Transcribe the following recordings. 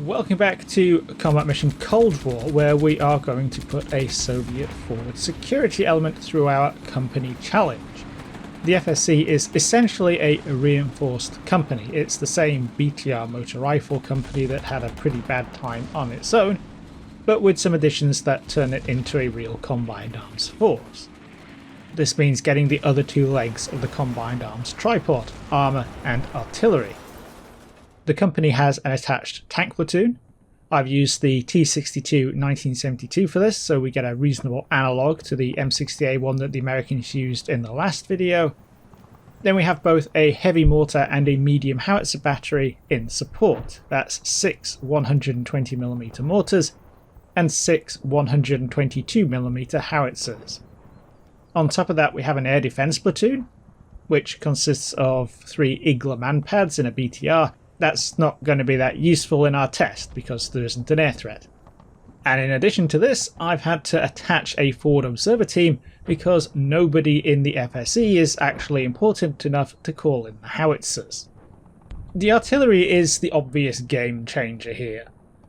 Welcome back to Combat Mission Cold War, where we are going to put a Soviet forward security element through our company challenge. The FSC is essentially a reinforced company. It's the same BTR motor rifle company that had a pretty bad time on its own, but with some additions that turn it into a real combined arms force. This means getting the other two legs of the combined arms tripod, armour and artillery. The company has an attached tank platoon. I've used the T-62 1972 for this, so we get a reasonable analogue to the M60A1 that the Americans used in the last video. Then we have both a heavy mortar and a medium howitzer battery in support. That's 6 120mm mortars and 6 122mm howitzers. On top of that we have an air defence platoon, which consists of 3 Igla manpads in a BTR. That's not going to be that useful in our test because there isn't an air threat. And in addition to this, I've had to attach a forward observer team because nobody in the FSE is actually important enough to call in the howitzers. The artillery is the obvious game changer here.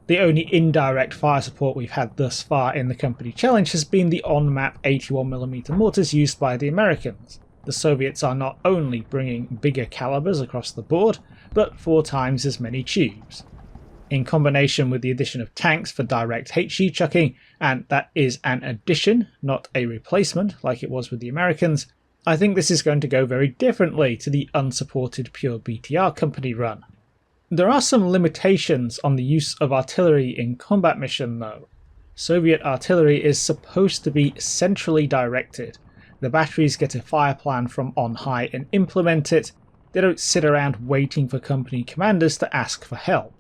The only indirect fire support we've had thus far in the company challenge has been the on-map 81mm mortars used by the Americans. The Soviets are not only bringing bigger calibers across the board, but 4 times as many tubes. In combination with the addition of tanks for direct HE chucking, and that is an addition, not a replacement like it was with the Americans, I think this is going to go very differently to the unsupported pure BTR company run. There are some limitations on the use of artillery in combat mission though. Soviet artillery is supposed to be centrally directed. The batteries get a fire plan from on high and implement it. They don't sit around waiting for company commanders to ask for help.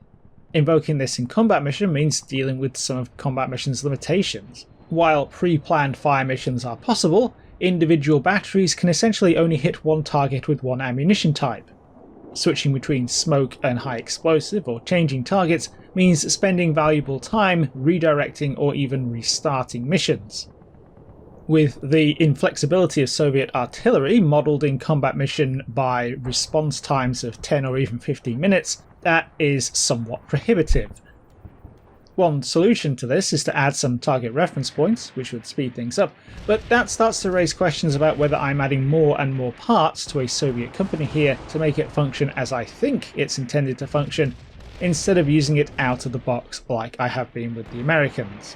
Invoking this in combat mission means dealing with some of combat mission's limitations. While pre-planned fire missions are possible, individual batteries can essentially only hit one target with one ammunition type. Switching between smoke and high explosive or changing targets means spending valuable time redirecting or even restarting missions. With the inflexibility of Soviet artillery modelled in combat mission by response times of 10 or even 15 minutes, that is somewhat prohibitive. One solution to this is to add some target reference points, which would speed things up, but that starts to raise questions about whether I'm adding more and more parts to a Soviet company here to make it function as I think it's intended to function, instead of using it out of the box like I have been with the Americans.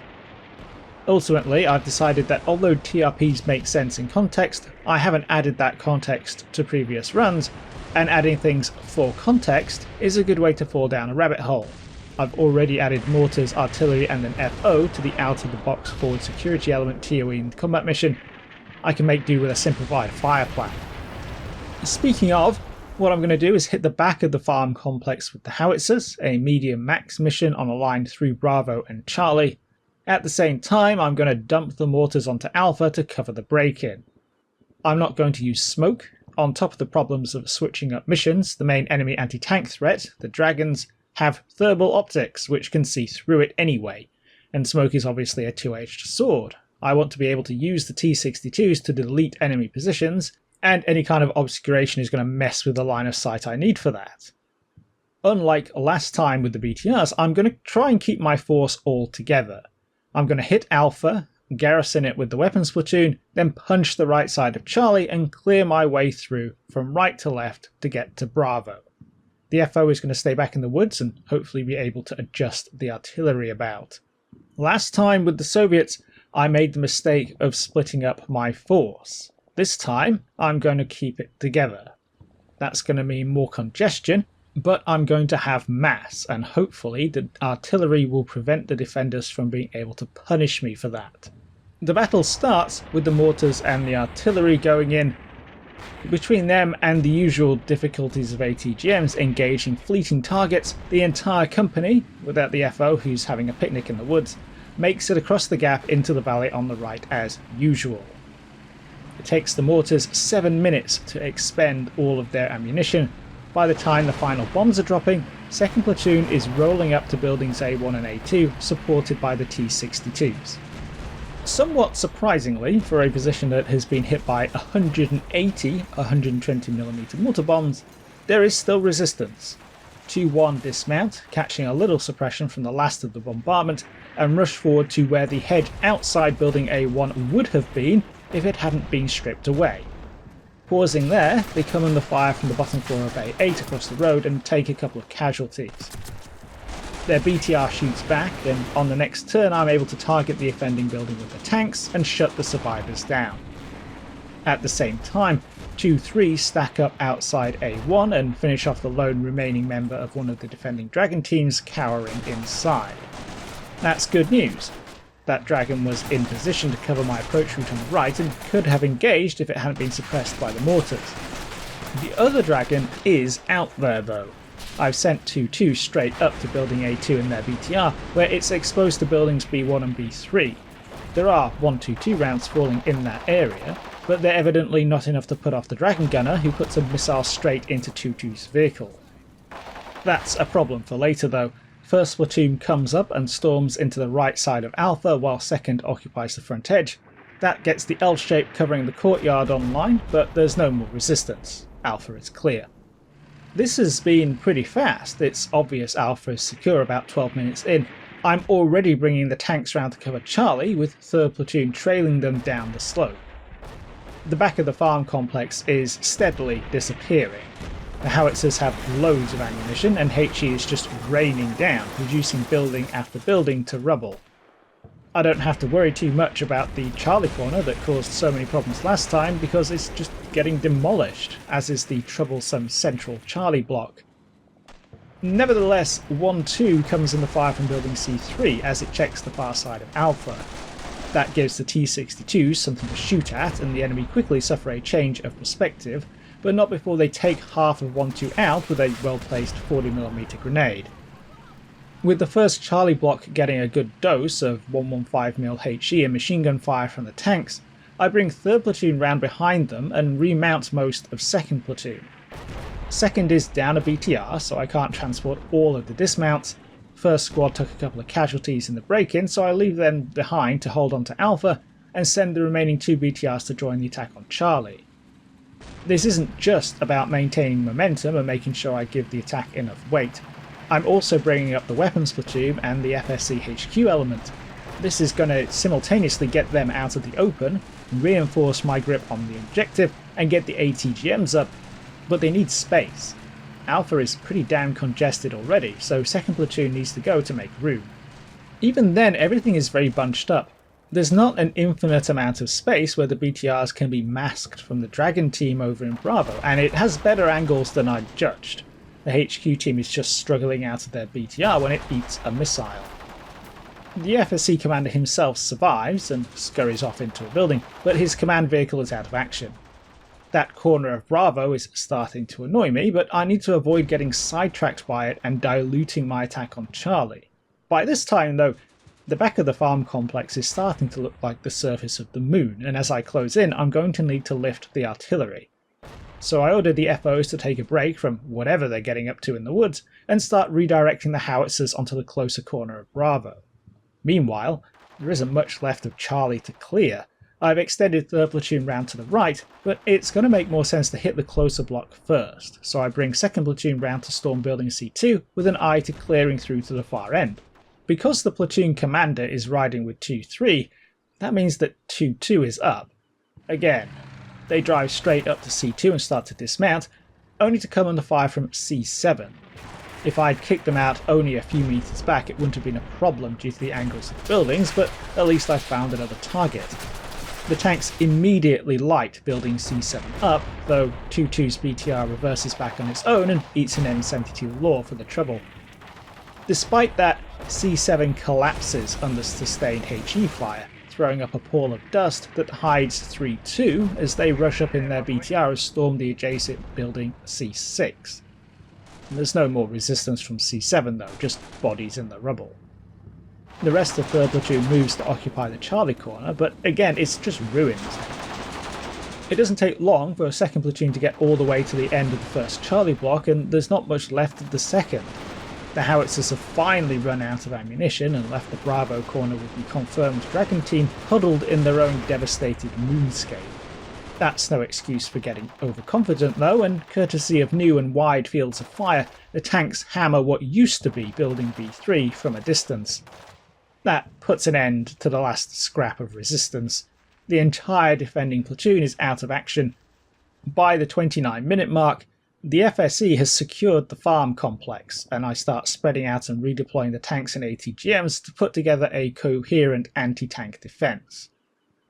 Ultimately, I've decided that although TRPs make sense in context, I haven't added that context to previous runs, and adding things for context is a good way to fall down a rabbit hole. I've already added mortars, artillery and an FO to the out-of-the-box forward security element TOE in combat mission. I can make do with a simplified fire plan. Speaking of, what I'm going to do is hit the back of the farm complex with the howitzers, a medium max mission on a line through Bravo and Charlie. At the same time, I'm going to dump the mortars onto Alpha to cover the break-in. I'm not going to use smoke. On top of the problems of switching up missions, the main enemy anti-tank threat, the Dragons, have thermal optics which can see through it anyway, and smoke is obviously a two-edged sword. I want to be able to use the T-62s to delete enemy positions, and any kind of obscuration is going to mess with the line of sight I need for that. Unlike last time with the BTRs, I'm going to try and keep my force all together. I'm going to hit Alpha, garrison it with the weapons platoon, then punch the right side of Charlie and clear my way through from right to left to get to Bravo. The FO is going to stay back in the woods and hopefully be able to adjust the artillery about. Last time with the Soviets, I made the mistake of splitting up my force. This time, I'm going to keep it together. That's going to mean more congestion, but I'm going to have mass, and hopefully the artillery will prevent the defenders from being able to punish me for that. The battle starts with the mortars and the artillery going in. Between them and the usual difficulties of ATGMs engaging fleeting targets, the entire company, without the FO who's having a picnic in the woods, makes it across the gap into the valley on the right as usual. It takes the mortars 7 minutes to expend all of their ammunition. By the time the final bombs are dropping, 2nd Platoon is rolling up to buildings A1 and A2, supported by the T-62s. Somewhat surprisingly, for a position that has been hit by 180 120mm mortar bombs, there is still resistance. 2-1 dismount, catching a little suppression from the last of the bombardment, and rush forward to where the hedge outside building A1 would have been if it hadn't been stripped away. Pausing there, they come under fire from the bottom floor of A8 across the road and take a couple of casualties. Their BTR shoots back, and on the next turn I'm able to target the offending building with the tanks and shut the survivors down. At the same time, 2-3 stack up outside A1 and finish off the lone remaining member of one of the defending Dragon teams cowering inside. That's good news. That Dragon was in position to cover my approach route on the right and could have engaged if it hadn't been suppressed by the mortars. The other Dragon is out there though. I've sent 2-2 straight up to building A2 in their BTR, where it's exposed to buildings B1 and B3. There are 1-2-2 rounds falling in that area, but they're evidently not enough to put off the Dragon Gunner, who puts a missile straight into 2-2's vehicle. That's a problem for later though. First platoon comes up and storms into the right side of Alpha while second occupies the front edge. That gets the L shape covering the courtyard online, but there's no more resistance. Alpha is clear. This has been pretty fast. It's obvious Alpha is secure about 12 minutes in. I'm already bringing the tanks round to cover Charlie, with 3rd platoon trailing them down the slope. The back of the farm complex is steadily disappearing. The howitzers have loads of ammunition and HE is just raining down, reducing building after building to rubble. I don't have to worry too much about the Charlie corner that caused so many problems last time because it's just getting demolished, as is the troublesome central Charlie block. Nevertheless, 1-2 comes in the fire from building C3 as it checks the far side of Alpha. That gives the T-62s something to shoot at, and the enemy quickly suffer a change of perspective, but not before they take half of 1-2 out with a well-placed 40mm grenade. With the first Charlie block getting a good dose of 115mm HE and machine gun fire from the tanks, I bring 3rd platoon round behind them and remount most of 2nd platoon. 2nd is down a BTR, so I can't transport all of the dismounts. First squad took a couple of casualties in the break-in, so I leave them behind to hold on to Alpha and send the remaining 2 BTRs to join the attack on Charlie. This isn't just about maintaining momentum and making sure I give the attack enough weight. I'm also bringing up the weapons platoon and the FSC HQ element. This is going to simultaneously get them out of the open, reinforce my grip on the objective, and get the ATGMs up, but they need space. Alpha is pretty damn congested already, so 2nd platoon needs to go to make room. Even then, everything is very bunched up. There's not an infinite amount of space where the BTRs can be masked from the Dragon team over in Bravo, and it has better angles than I'd judged. The HQ team is just struggling out of their BTR when it eats a missile. The FSC commander himself survives and scurries off into a building, but his command vehicle is out of action. That corner of Bravo is starting to annoy me, but I need to avoid getting sidetracked by it and diluting my attack on Charlie. By this time though, the back of the farm complex is starting to look like the surface of the moon, and as I close in I'm going to need to lift the artillery. So I order the FOs to take a break from whatever they're getting up to in the woods and start redirecting the howitzers onto the closer corner of Bravo. Meanwhile, there isn't much left of Charlie to clear. I've extended 3rd platoon round to the right, but it's going to make more sense to hit the closer block first, so I bring 2nd platoon round to storm building C2 with an eye to clearing through to the far end. Because the platoon commander is riding with 2-3, that means that 2-2 is up. Again, they drive straight up to C2 and start to dismount, only to come under fire from C7. If I'd kicked them out only a few meters back, it wouldn't have been a problem due to the angles of the buildings, but at least I found another target. The tanks immediately light building C7 up, though 2-2's BTR reverses back on its own and eats an M72 Law for the trouble. Despite that, C7 collapses under sustained HE fire, throwing up a pall of dust that hides 3-2 as they rush up in their BTR and storm the adjacent building C6. There's no more resistance from C7 though, just bodies in the rubble. The rest of 3rd platoon moves to occupy the Charlie corner, but again it's just ruins. It doesn't take long for a 2nd platoon to get all the way to the end of the 1st Charlie block, and there's not much left of the 2nd. The howitzers have finally run out of ammunition and left the Bravo corner with the confirmed Dragon team huddled in their own devastated moonscape. That's no excuse for getting overconfident though, and courtesy of new and wide fields of fire, the tanks hammer what used to be Building B3 from a distance. That puts an end to the last scrap of resistance. The entire defending platoon is out of action. By the 29-minute mark, the FSE has secured the farm complex, and I start spreading out and redeploying the tanks and ATGMs to put together a coherent anti-tank defense.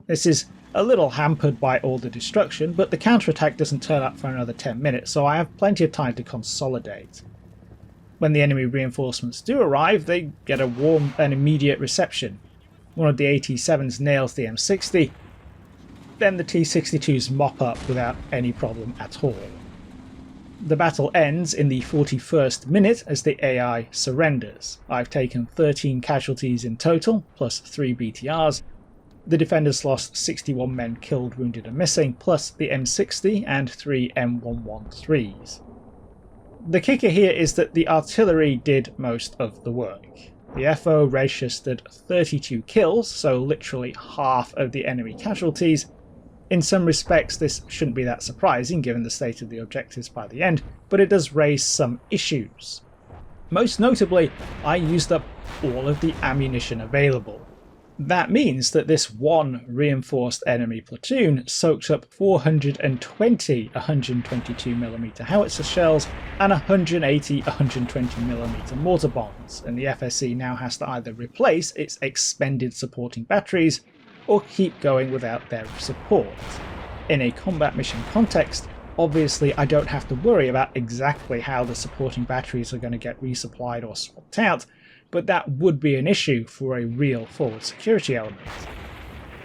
This is a little hampered by all the destruction, but the counterattack doesn't turn up for another 10 minutes, so I have plenty of time to consolidate. When the enemy reinforcements do arrive, they get a warm and immediate reception. One of the AT-7s nails the M60, then the T-62s mop up without any problem at all. The battle ends in the 41st minute as the AI surrenders. I've taken 13 casualties in total, plus 3 BTRs. The defenders lost 61 men killed, wounded and missing, plus the M60 and 3 M113s. The kicker here is that the artillery did most of the work. The FO registered 32 kills, so literally half of the enemy casualties. In some respects this shouldn't be that surprising given the state of the objectives by the end, but it does raise some issues. Most notably, I used up all of the ammunition available. That means that this one reinforced enemy platoon soaked up 420 122mm howitzer shells and 180 120mm mortar bombs, and the FSE now has to either replace its expended supporting batteries or keep going without their support. In a combat mission context, obviously I don't have to worry about exactly how the supporting batteries are going to get resupplied or swapped out, but that would be an issue for a real forward security element.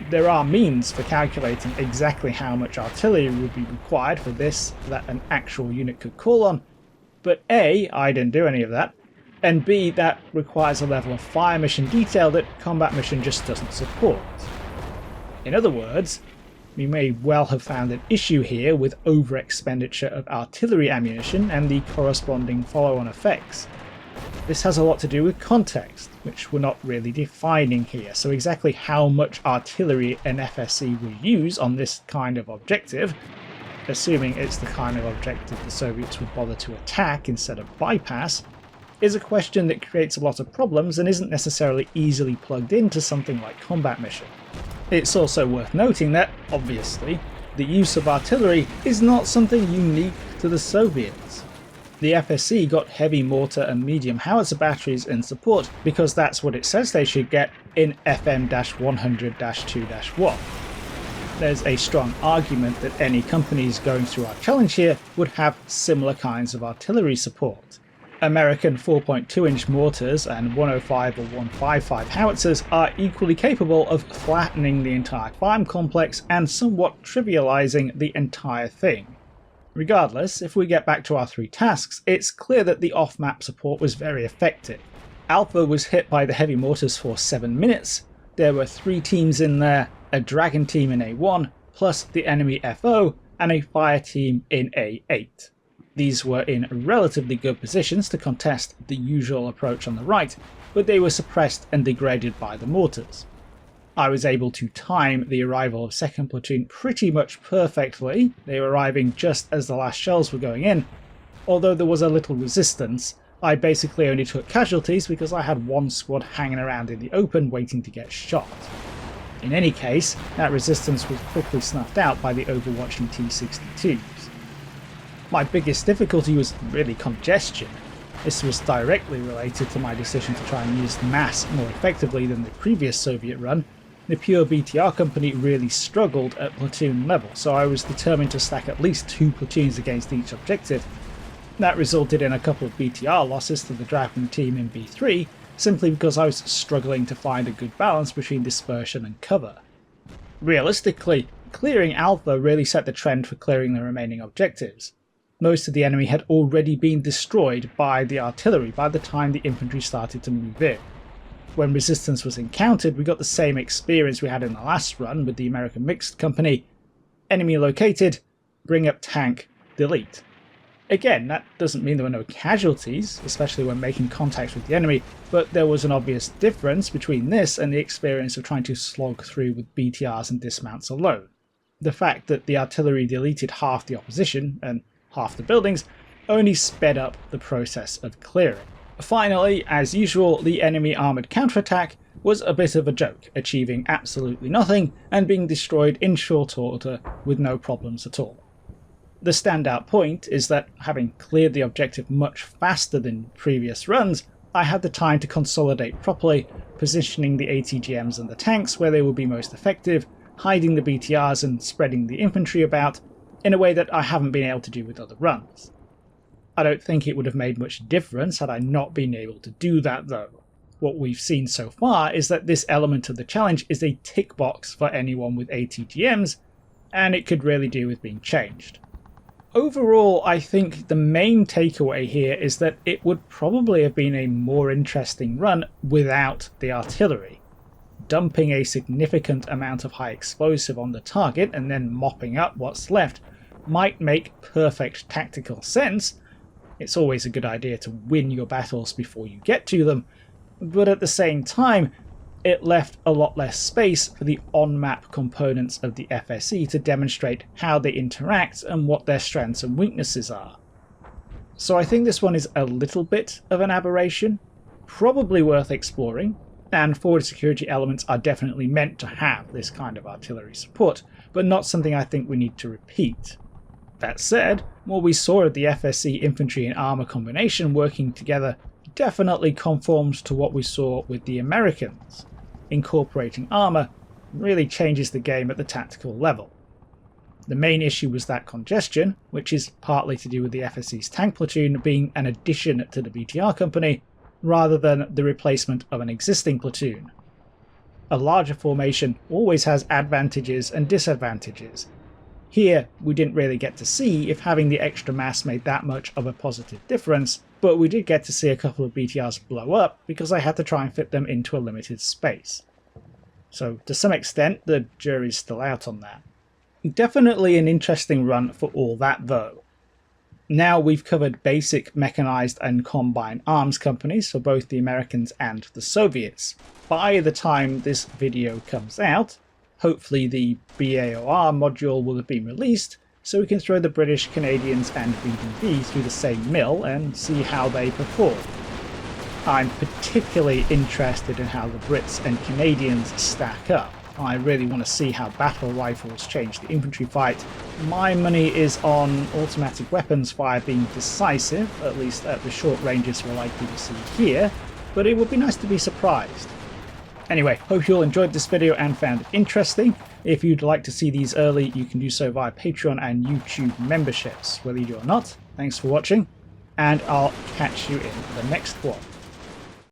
There are means for calculating exactly how much artillery would be required for this that an actual unit could call on, but A, I didn't do any of that, and B, that requires a level of fire mission detail that combat mission just doesn't support. In other words, we may well have found an issue here with over-expenditure of artillery ammunition and the corresponding follow-on effects. This has a lot to do with context, which we're not really defining here, so exactly how much artillery an FSE will use on this kind of objective, assuming it's the kind of objective the Soviets would bother to attack instead of bypass, is a question that creates a lot of problems and isn't necessarily easily plugged into something like combat mission. It's also worth noting that, obviously, the use of artillery is not something unique to the Soviets. The FSE got heavy mortar and medium howitzer batteries in support because that's what it says they should get in FM-100-2-1. There's a strong argument that any companies going through our challenge here would have similar kinds of artillery support. American 4.2-inch mortars and 105 or 155 howitzers are equally capable of flattening the entire farm complex and somewhat trivializing the entire thing. Regardless, if we get back to our 3 tasks, it's clear that the off-map support was very effective. Alpha was hit by the heavy mortars for 7 minutes, there were 3 teams in there, a Dragon team in A1, plus the enemy FO, and a fire team in A8. These were in relatively good positions to contest the usual approach on the right, but they were suppressed and degraded by the mortars. I was able to time the arrival of 2nd Platoon pretty much perfectly, they were arriving just as the last shells were going in. Although there was a little resistance, I basically only took casualties because I had one squad hanging around in the open waiting to get shot. In any case, that resistance was quickly snuffed out by the overwatching T-62s. My biggest difficulty was really congestion. This was directly related to my decision to try and use mass more effectively than the previous Soviet run. The pure BTR company really struggled at platoon level, so I was determined to stack at least 2 platoons against each objective. That resulted in a couple of BTR losses to the Dragon team in B3, simply because I was struggling to find a good balance between dispersion and cover. Realistically, clearing Alpha really set the trend for clearing the remaining objectives. Most of the enemy had already been destroyed by the artillery by the time the infantry started to move in. When resistance was encountered, we got the same experience we had in the last run with the American Mixed Company. Enemy located, bring up tank, delete. Again, that doesn't mean there were no casualties, especially when making contact with the enemy, but there was an obvious difference between this and the experience of trying to slog through with BTRs and dismounts alone. The fact that the artillery deleted half the opposition and half the buildings only sped up the process of clearing. Finally, as usual, the enemy armoured counterattack was a bit of a joke, achieving absolutely nothing and being destroyed in short order with no problems at all. The standout point is that, having cleared the objective much faster than previous runs, I had the time to consolidate properly, positioning the ATGMs and the tanks where they would be most effective, hiding the BTRs and spreading the infantry about, in a way that I haven't been able to do with other runs. I don't think it would have made much difference had I not been able to do that though. What we've seen so far is that this element of the challenge is a tick box for anyone with ATGMs, and it could really do with being changed. Overall, I think the main takeaway here is that it would probably have been a more interesting run without the artillery. Dumping a significant amount of high explosive on the target and then mopping up what's left might make perfect tactical sense. It's always a good idea to win your battles before you get to them, but at the same time, it left a lot less space for the on-map components of the FSE to demonstrate how they interact and what their strengths and weaknesses are. So I think this one is a little bit of an aberration, probably worth exploring, and forward security elements are definitely meant to have this kind of artillery support, but not something I think we need to repeat. That said, what we saw of the FSE infantry and armour combination working together definitely conforms to what we saw with the Americans. Incorporating armour really changes the game at the tactical level. The main issue was that congestion, which is partly to do with the FSE's tank platoon being an addition to the BTR company, rather than the replacement of an existing platoon. A larger formation always has advantages and disadvantages. Here, we didn't really get to see if having the extra mass made that much of a positive difference, but we did get to see a couple of BTRs blow up because I had to try and fit them into a limited space. So to some extent, the jury's still out on that. Definitely an interesting run for all that though. Now we've covered basic mechanized and combine arms companies for both the Americans and the Soviets. By the time this video comes out, hopefully the BAOR module will have been released, so we can throw the British, Canadians and VDV through the same mill and see how they perform. I'm particularly interested in how the Brits and Canadians stack up. I really want to see how battle rifles change the infantry fight. My money is on automatic weapons fire being decisive, at least at the short ranges we're likely to see here, but it would be nice to be surprised. Anyway, hope you all enjoyed this video and found it interesting. If you'd like to see these early, you can do so via Patreon and YouTube memberships. Whether you do or not, thanks for watching, and I'll catch you in the next one.